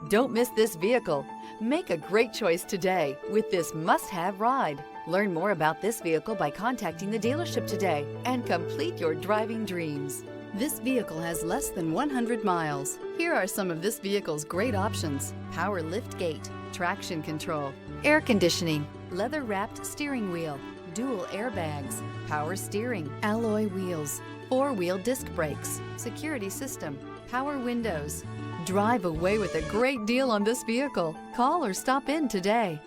Don't miss this vehicle. Make a great choice today with this must-have ride. Learn more about this vehicle by contacting the dealership today and complete your driving dreams. This vehicle has less than 100 miles. Here are some of this vehicle's great options: power lift gate, traction control, air conditioning, leather-wrapped steering wheel, dual airbags, power steering, alloy wheels, four-wheel disc brakes, security system, power windows. Drive away with a great deal on this vehicle. Call or stop in today.